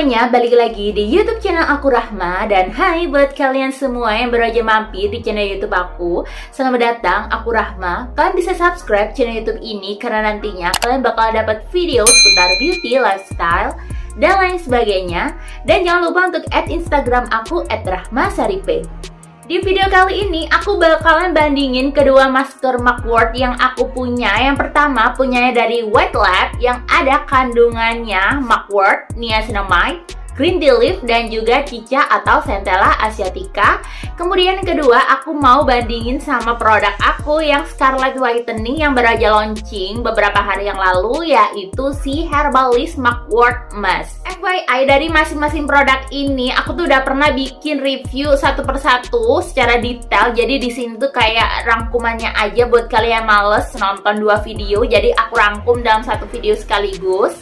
semuanya, balik lagi di YouTube channel aku Rahma. Dan hai buat kalian semua yang baru aja mampir di channel YouTube aku, selamat datang, aku Rahma. Kalian bisa subscribe channel YouTube ini karena nantinya kalian bakal dapat video seputar beauty, lifestyle, dan lain sebagainya. Dan jangan lupa untuk add Instagram aku @rahmasaripe. Di video kali ini aku bakalan bandingin kedua masker mugwort yang aku punya. Yang pertama punyanya dari White Lab yang ada kandungannya mugwort, niacinamide, green tea leaf, dan juga cica atau Centella asiatica. Kemudian yang kedua aku mau bandingin sama produk aku yang Scarlet Whitening yang baru aja launching beberapa hari yang lalu, yaitu si Herbalist Mugwort Mask. FYI, dari masing-masing produk ini aku tuh udah pernah bikin review satu persatu secara detail. Jadi di sini tuh kayak rangkumannya aja buat kalian yang males nonton dua video. Jadi aku rangkum dalam satu video sekaligus.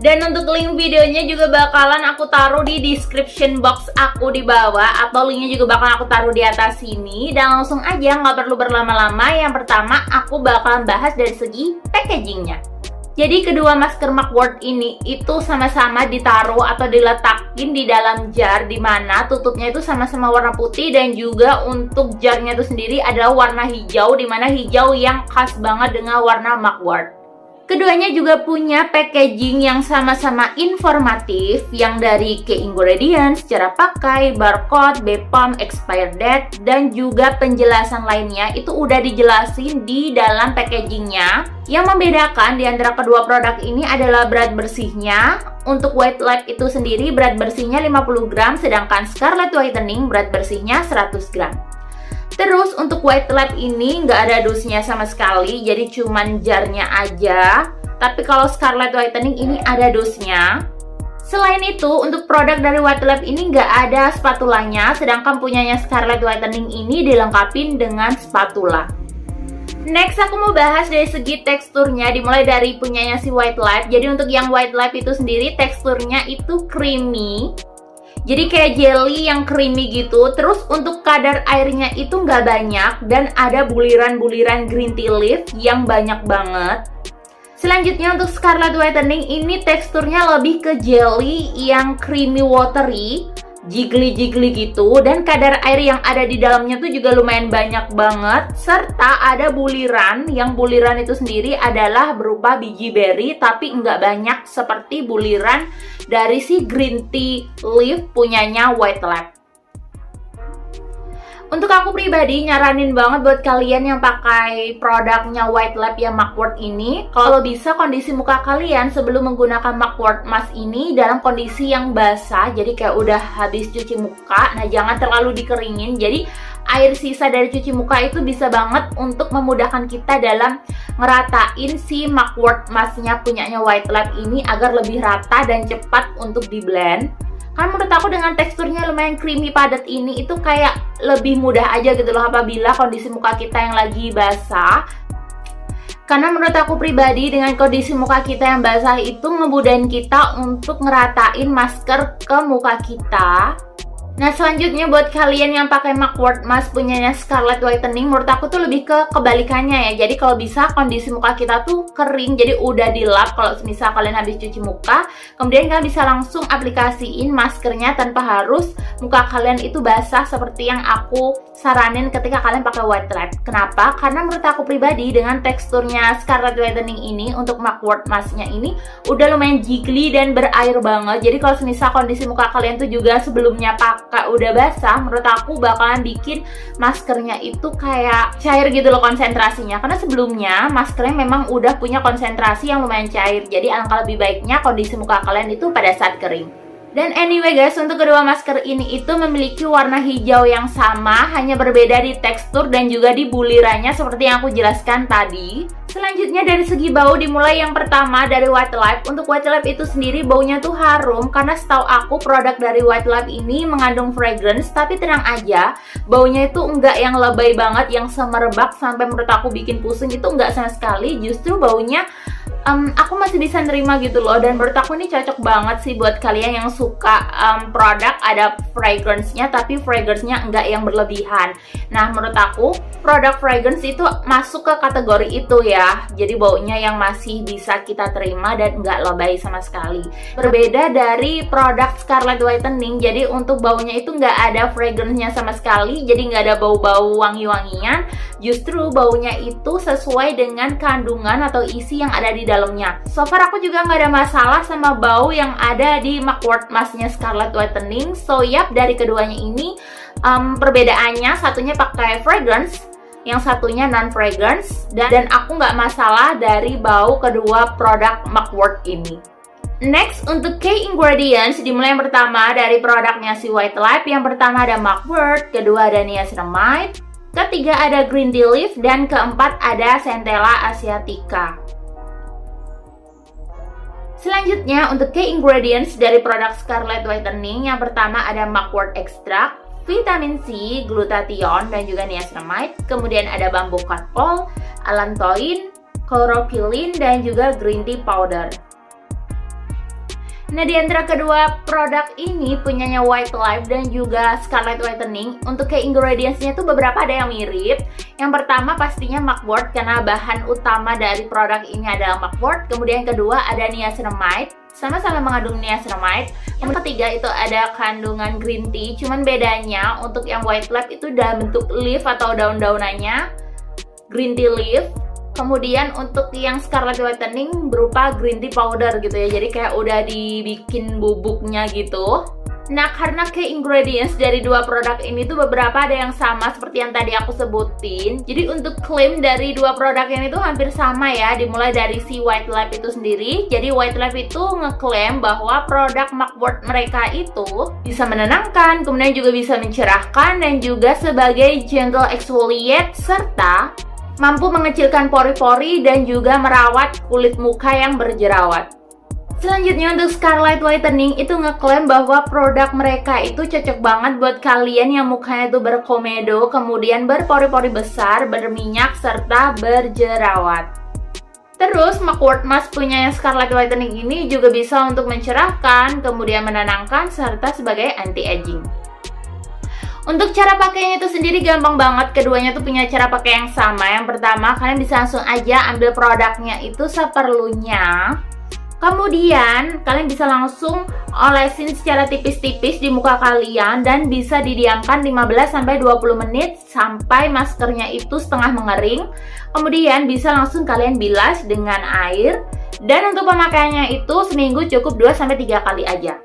Dan untuk link videonya juga bakalan aku taruh di description box aku di bawah, atau linknya juga bakalan aku taruh di atas sini. Dan langsung aja, nggak perlu berlama-lama. Yang pertama aku bakalan bahas dari segi packagingnya. Jadi kedua masker mugwort ini itu sama-sama ditaruh atau diletakin di dalam jar, dimana tutupnya itu sama-sama warna putih, dan juga untuk jarnya itu sendiri adalah warna hijau, dimana hijau yang khas banget dengan warna mugwort. Keduanya juga punya packaging yang sama-sama informatif, yang dari key ingredients, cara pakai, barcode, BPOM, expired date, dan juga penjelasan lainnya itu udah dijelasin di dalam packagingnya. Yang membedakan di antara kedua produk ini adalah berat bersihnya. Untuk White Lab itu sendiri berat bersihnya 50 gram, sedangkan Scarlet Whitening berat bersihnya 100 gram. Terus untuk White Lab ini nggak ada dusnya sama sekali, jadi cuman jarnya aja. Tapi kalau Scarlet Whitening ini ada dusnya. Selain itu, untuk produk dari White Lab ini nggak ada spatulanya, sedangkan punyanya Scarlet Whitening ini dilengkapi dengan spatula. Next aku mau bahas dari segi teksturnya, dimulai dari punyanya si White Lab. Jadi untuk yang White Lab itu sendiri teksturnya itu creamy. Jadi kayak jelly yang creamy gitu. Terus untuk kadar airnya itu nggak banyak, dan ada buliran-buliran green tea leaf yang banyak banget. Selanjutnya untuk Scarlet Whitening ini teksturnya lebih ke jelly yang creamy watery, jiggly gitu, dan kadar air yang ada di dalamnya tuh juga lumayan banyak banget. Serta ada buliran, yang buliran itu sendiri adalah berupa biji berry, tapi nggak banyak seperti buliran dari si green tea leaf punyanya White Lab. Untuk aku pribadi nyaranin banget buat kalian yang pakai produknya White Lab yang mugwort ini, kalau bisa kondisi muka kalian sebelum menggunakan mugwort mask ini dalam kondisi yang basah, jadi kayak udah habis cuci muka. Nah, jangan terlalu dikeringin. Jadi air sisa dari cuci muka itu bisa banget untuk memudahkan kita dalam ngeratain si mugwort masknya punyanya White Lab ini agar lebih rata dan cepat untuk di blend. Karena menurut aku dengan teksturnya lumayan creamy padat ini itu kayak lebih mudah aja gitu loh apabila kondisi muka kita yang lagi basah. Karena menurut aku pribadi dengan kondisi muka kita yang basah itu ngemudahin kita untuk ngeratain masker ke muka kita. Nah, selanjutnya buat kalian yang pakai mugwort mask punyanya Scarlet Whitening, menurut aku tuh lebih ke kebalikannya ya. Jadi kalau bisa kondisi muka kita tuh kering, jadi udah dilap kalau misal kalian habis cuci muka, kemudian kalian bisa langsung aplikasiin maskernya tanpa harus muka kalian itu basah seperti yang aku saranin ketika kalian pakai White Lab. Kenapa? Karena menurut aku pribadi dengan teksturnya Scarlet Whitening ini untuk mugwort masknya ini udah lumayan jiggly dan berair banget. Jadi kalau misal kondisi muka kalian tuh juga sebelumnya udah basah, menurut aku bakalan bikin maskernya itu kayak cair gitu loh konsentrasinya. Karena sebelumnya maskernya memang udah punya konsentrasi yang lumayan cair. Jadi alangkah lebih baiknya kondisi muka kalian itu pada saat kering. Dan anyway guys, untuk kedua masker ini itu memiliki warna hijau yang sama, hanya berbeda di tekstur dan juga di bulirannya seperti yang aku jelaskan tadi. Selanjutnya dari segi bau, dimulai yang pertama dari White Lab. Untuk White Lab itu sendiri baunya tuh harum, karena setahu aku produk dari White Lab ini mengandung fragrance, tapi tenang aja, baunya itu enggak yang lebay banget, yang semerbak sampai menurut aku bikin pusing, itu enggak sama sekali. Justru baunya aku masih bisa nerima gitu loh, dan menurut aku ini cocok banget sih buat kalian yang suka produk ada fragrance-nya tapi fragrance-nya enggak yang berlebihan. Nah, menurut aku produk fragrance itu masuk ke kategori itu ya. ya. Jadi baunya yang masih bisa kita terima dan nggak lebay sama sekali. Berbeda dari produk Scarlett Whitening, jadi untuk baunya itu nggak ada fragrance-nya sama sekali. Jadi nggak ada bau-bau wangi-wangian. Justru baunya itu sesuai dengan kandungan atau isi yang ada di dalamnya. So far aku juga nggak ada masalah sama bau yang ada di Mugwort Mask-nya Scarlett Whitening. So yap, dari keduanya ini perbedaannya satunya pakai fragrance, yang satunya non-fragrance, dan aku nggak masalah dari bau kedua produk Mugwort ini. Next, untuk key ingredients, dimulai yang pertama dari produknya si White Lab. Yang pertama ada Mugwort, kedua ada niacinamide, ketiga ada green tea leaf, dan keempat ada Centella asiatica. Selanjutnya, untuk key ingredients dari produk Scarlett Whitening, yang pertama ada Mugwort extract, vitamin C, glutathione, dan juga niacinamide. Kemudian ada bambu catcall, allantoin, chlorophyllin, dan juga green tea powder. Nah, di antara kedua produk ini punyanya White Lab dan juga Scarlett Whitening, untuk kayak ingredients-nya tuh beberapa ada yang mirip. Yang pertama pastinya Mugwort, karena bahan utama dari produk ini adalah Mugwort. Kemudian yang kedua ada niacinamide, sama-sama mengandung niacinamide. Yang ketiga itu ada kandungan green tea, cuman bedanya untuk yang White Lab itu dalam bentuk leaf atau daun-daunannya, green tea leaf. Kemudian untuk yang Scarlett Whitening berupa green tea powder gitu ya, jadi kayak udah dibikin bubuknya gitu. Nah, karena key ingredients dari dua produk ini tuh beberapa ada yang sama seperti yang tadi aku sebutin. Jadi untuk klaim dari dua produk ini tuh hampir sama ya, dimulai dari si White Lab itu sendiri. Jadi White Lab itu ngeklaim bahwa produk Mugwort mereka itu bisa menenangkan, kemudian juga bisa mencerahkan, dan juga sebagai gentle exfoliate, serta mampu mengecilkan pori-pori dan juga merawat kulit muka yang berjerawat. Selanjutnya untuk Scarlett Whitening itu ngeklaim bahwa produk mereka itu cocok banget buat kalian yang mukanya itu berkomedo, kemudian berpori-pori besar, berminyak, serta berjerawat. Terus Mugwort Mask punya yang Scarlett Whitening ini juga bisa untuk mencerahkan, kemudian menenangkan, serta sebagai anti-aging. Untuk cara pakainya itu sendiri gampang banget, keduanya tuh punya cara pakai yang sama. Yang pertama, kalian bisa langsung aja ambil produknya itu seperlunya. Kemudian, kalian bisa langsung olesin secara tipis-tipis di muka kalian dan bisa didiamkan 15-20 menit sampai maskernya itu setengah mengering. Kemudian bisa langsung kalian bilas dengan air. Dan untuk pemakaiannya itu seminggu cukup 2-3 kali aja.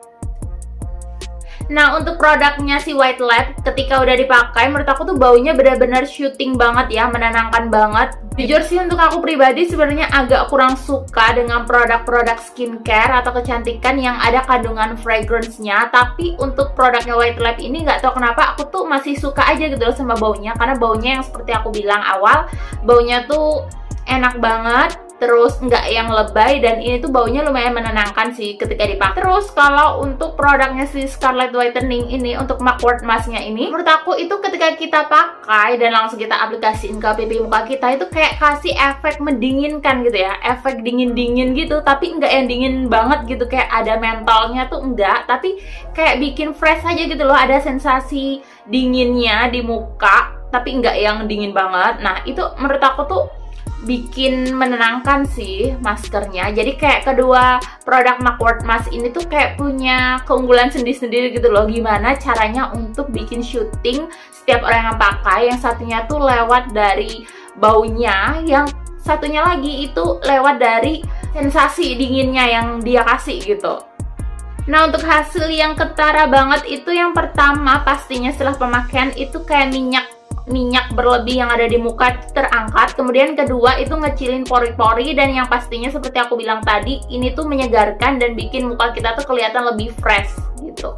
Nah, untuk produknya si White Lab ketika udah dipakai, menurut aku tuh baunya benar-benar shooting banget ya, menenangkan banget. Jujur sih untuk aku pribadi sebenarnya agak kurang suka dengan produk-produk skincare atau kecantikan yang ada kandungan fragrance-nya. Tapi untuk produknya White Lab ini nggak tahu kenapa aku tuh masih suka aja gitu loh sama baunya. Karena baunya yang seperti aku bilang awal, baunya tuh enak banget. Terus nggak yang lebay, dan ini tuh baunya lumayan menenangkan sih ketika dipakai. Terus kalau untuk produknya si Scarlett Whitening ini, untuk Mugwort Mask-nya ini, menurut aku itu ketika kita pakai dan langsung kita aplikasiin ke pipi muka kita, itu kayak kasih efek mendinginkan gitu ya, efek dingin-dingin gitu, tapi nggak yang dingin banget gitu, kayak ada mentolnya tuh enggak, tapi kayak bikin fresh aja gitu loh, ada sensasi dinginnya di muka, tapi nggak yang dingin banget. Nah, itu menurut aku tuh bikin menenangkan sih maskernya. Jadi kayak kedua produk Mugwort Mask ini tuh kayak punya keunggulan sendiri-sendiri gitu loh. Gimana caranya untuk bikin shooting setiap orang yang pakai. Yang satunya tuh lewat dari baunya, yang satunya lagi itu lewat dari sensasi dinginnya yang dia kasih gitu. Nah, untuk hasil yang ketara banget itu yang pertama pastinya setelah pemakaian itu kayak minyak berlebih yang ada di muka terangkat. Kemudian kedua itu ngecilin pori-pori, dan yang pastinya seperti aku bilang tadi, ini tuh menyegarkan dan bikin muka kita tuh kelihatan lebih fresh gitu.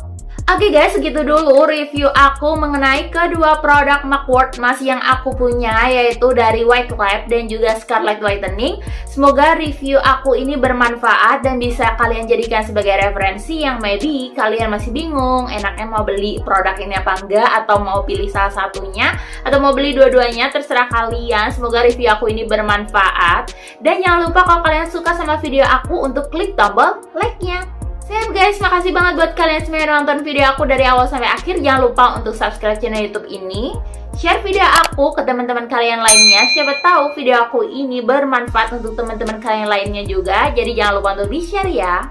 Oke guys, segitu dulu review aku mengenai kedua produk Mugwort Mask yang aku punya, yaitu dari White Lab dan juga Scarlett Whitening. Semoga review aku ini bermanfaat dan bisa kalian jadikan sebagai referensi yang maybe kalian masih bingung enaknya mau beli produk ini apa enggak, atau mau pilih salah satunya, atau mau beli dua-duanya, terserah kalian. Semoga review aku ini bermanfaat. Dan jangan lupa kalau kalian suka sama video aku untuk klik tombol like-nya. Sip guys, makasih banget buat kalian semua yang nonton video aku dari awal sampai akhir. Jangan lupa untuk subscribe channel YouTube ini, share video aku ke teman-teman kalian lainnya. Siapa tahu video aku ini bermanfaat untuk teman-teman kalian lainnya juga. Jadi jangan lupa untuk di-share ya.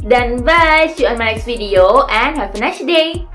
Dan bye, see you on my next video and have a nice day.